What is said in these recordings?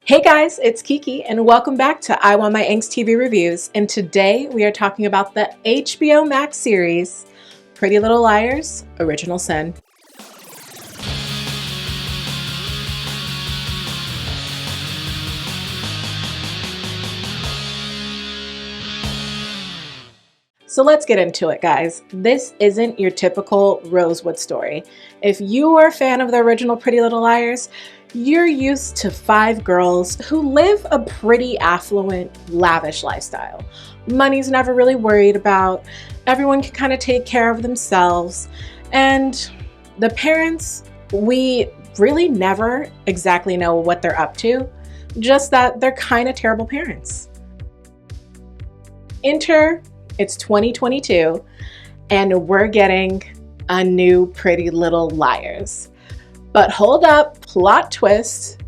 Hey guys, it's Keiki and welcome back to I Want My Angst TV Reviews, and today we are talking about the HBOMax series, Pretty Little Liars, Original Sin. So let's get into it, guys. This isn't your typical Rosewood story. If you are a fan of the original Pretty Little Liars, you're used to 5 girls who live a pretty affluent, lavish lifestyle. Money's never really worried about. Everyone can kind of take care of themselves. And the parents, we really never exactly know what they're up to, just that they're kind of terrible parents. It's 2022, and we're getting a new Pretty Little Liars. But hold up, plot twist,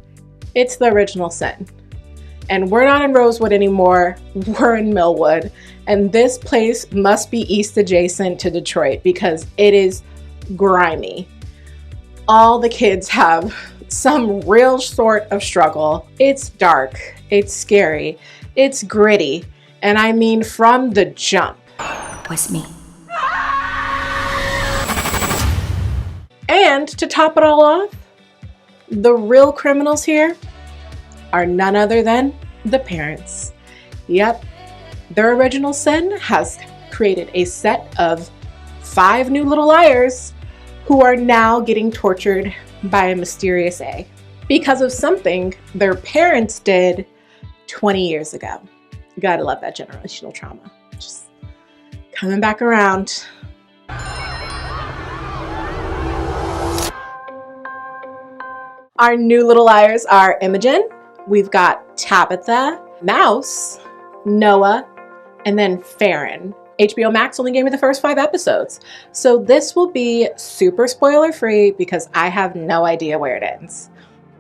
it's the Original Sin. And we're not in Rosewood anymore, we're in Millwood. And this place must be east adjacent to Detroit because it is grimy. All the kids have some real sort of struggle. It's dark, it's scary, it's gritty. And I mean from the jump. Was me. And to top it all off, the real criminals here are none other than the parents. Yep, their Original Sin has created a set of 5 new little liars who are now getting tortured by a mysterious A because of something their parents did 20 years ago. You gotta love that generational trauma. Just coming back around. Our new little liars are Imogen, we've got Tabitha, Mouse, Noah, and then Farron. HBO Max only gave me the first 5 episodes, so this will be super spoiler free because I have no idea where it ends.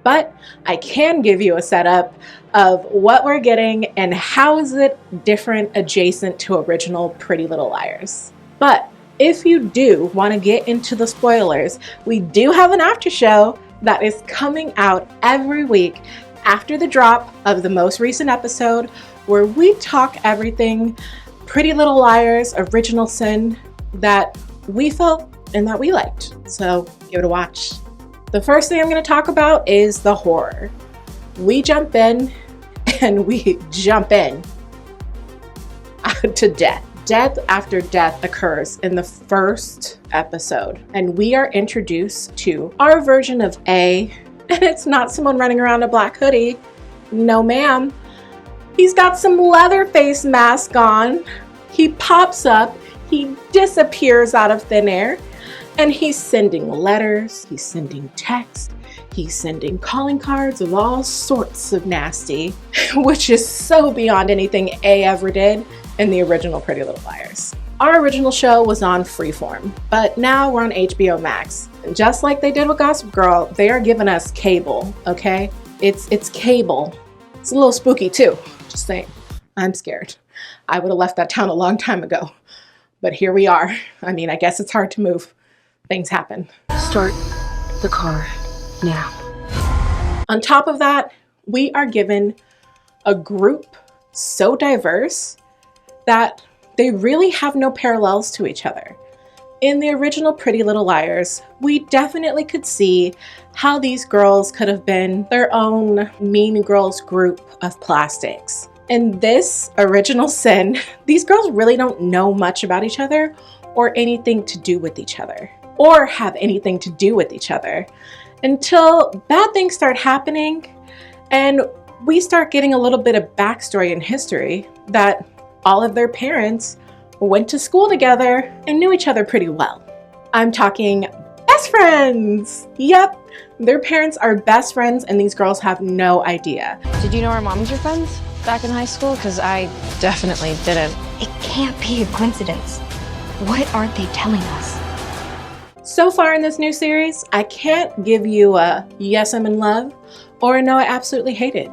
But I can give you a setup of what we're getting and how is it different adjacent to original Pretty Little Liars. But if you do want to get into the spoilers, we do have an after show that is coming out every week after the drop of the most recent episode where we talk everything Pretty Little Liars, Original Sin that we felt and that we liked. So give it a watch. The first thing I'm going to talk about is the horror. We jump in and we jump in to death. Death after death occurs in the first episode, and we are introduced to our version of A, and it's not someone running around in a black hoodie. No, ma'am. He's got some leather face mask on. He pops up, he disappears out of thin air, and he's sending letters, he's sending texts, he's sending calling cards of all sorts of nasty, which is so beyond anything A ever did in the original Pretty Little Liars. Our original show was on Freeform, but now we're on HBO Max. Just like they did with Gossip Girl, they are giving us cable, okay? It's cable. It's a little spooky too, just saying. I'm scared. I would have left that town a long time ago, but here we are. I mean, I guess it's hard to move. Things happen. Start the car now. On top of that, we are given a group so diverse that they really have no parallels to each other. In the original Pretty Little Liars, we definitely could see how these girls could have been their own mean girls group of plastics. In this Original Sin, these girls really don't know much about each other or anything to do with each other, or have anything to do with each other, until bad things start happening and we start getting a little bit of backstory and history that all of their parents went to school together and knew each other pretty well. I'm talking best friends. Yep, their parents are best friends and these girls have no idea. Did you know our moms were friends back in high school? Because I definitely didn't. It can't be a coincidence. What aren't they telling us? So far in this new series, I can't give you a yes, I'm in love, or a no, I absolutely hate it.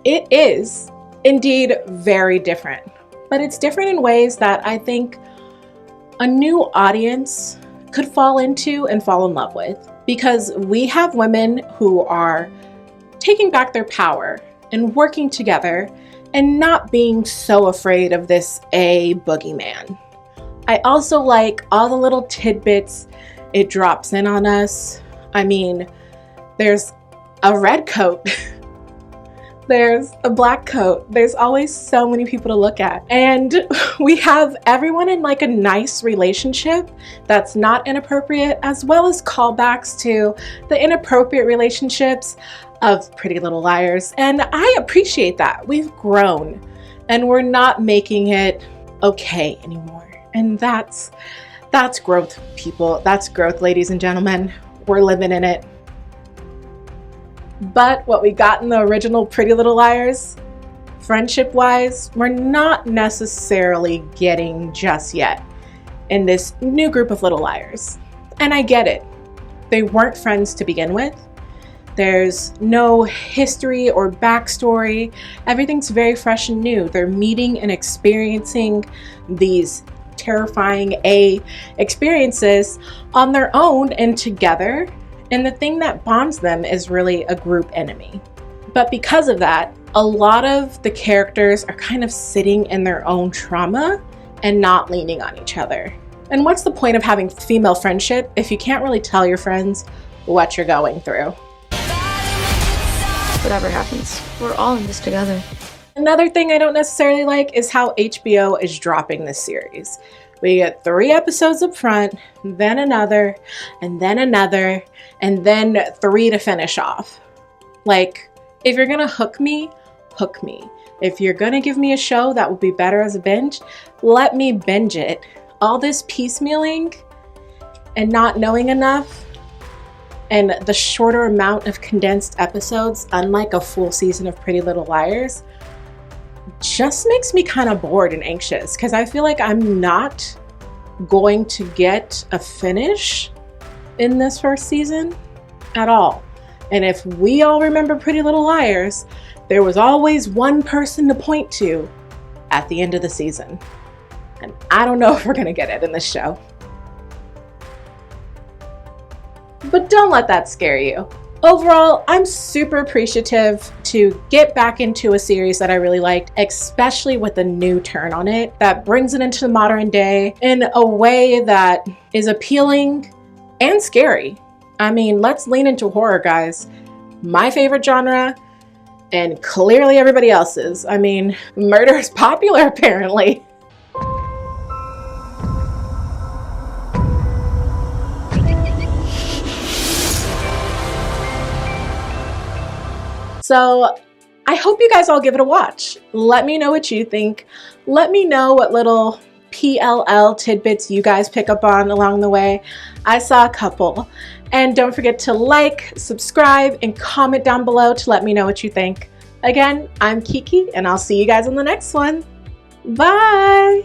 It is indeed very different, but it's different in ways that I think a new audience could fall into and fall in love with, because we have women who are taking back their power and working together and not being so afraid of this boogeyman. I also like all the little tidbits it drops in on us. I mean, there's a red coat. There's a black coat. There's always so many people to look at. And we have everyone in like a nice relationship that's not inappropriate, as well as callbacks to the inappropriate relationships of Pretty Little Liars. And I appreciate that. We've grown and we're not making it okay anymore. And that's growth, people. That's growth, ladies and gentlemen. We're living in it. But what we got in the original Pretty Little Liars, friendship-wise, we're not necessarily getting just yet in this new group of little liars. And I get it. They weren't friends to begin with. There's no history or backstory. Everything's very fresh and new. They're meeting and experiencing these terrifying experiences on their own and together. And the thing that bonds them is really a group enemy. But because of that, a lot of the characters are kind of sitting in their own trauma and not leaning on each other. And what's the point of having female friendship if you can't really tell your friends what you're going through? Whatever happens, we're all in this together. Another thing I don't necessarily like is how HBO is dropping this series. We get 3 episodes up front, then another, and then another, and then 3 to finish off. Like, if you're gonna hook me, hook me. If you're gonna give me a show that will be better as a binge, let me binge it. All this piecemealing and not knowing enough, and the shorter amount of condensed episodes, unlike a full season of Pretty Little Liars, just makes me kind of bored and anxious because I feel like I'm not going to get a finish in this first season at all. And if we all remember Pretty Little Liars, there was always one person to point to at the end of the season. And I don't know if we're going to get it in this show. But don't let that scare you. Overall, I'm super appreciative to get back into a series that I really liked, especially with a new turn on it that brings it into the modern day in a way that is appealing and scary. I mean, let's lean into horror, guys. My favorite genre, and clearly everybody else's. I mean, murder is popular apparently. So I hope you guys all give it a watch. Let me know what you think. Let me know what little PLL tidbits you guys pick up on along the way. I saw a couple. And don't forget to like, subscribe, and comment down below to let me know what you think. Again, I'm Keiki, and I'll see you guys on the next one. Bye!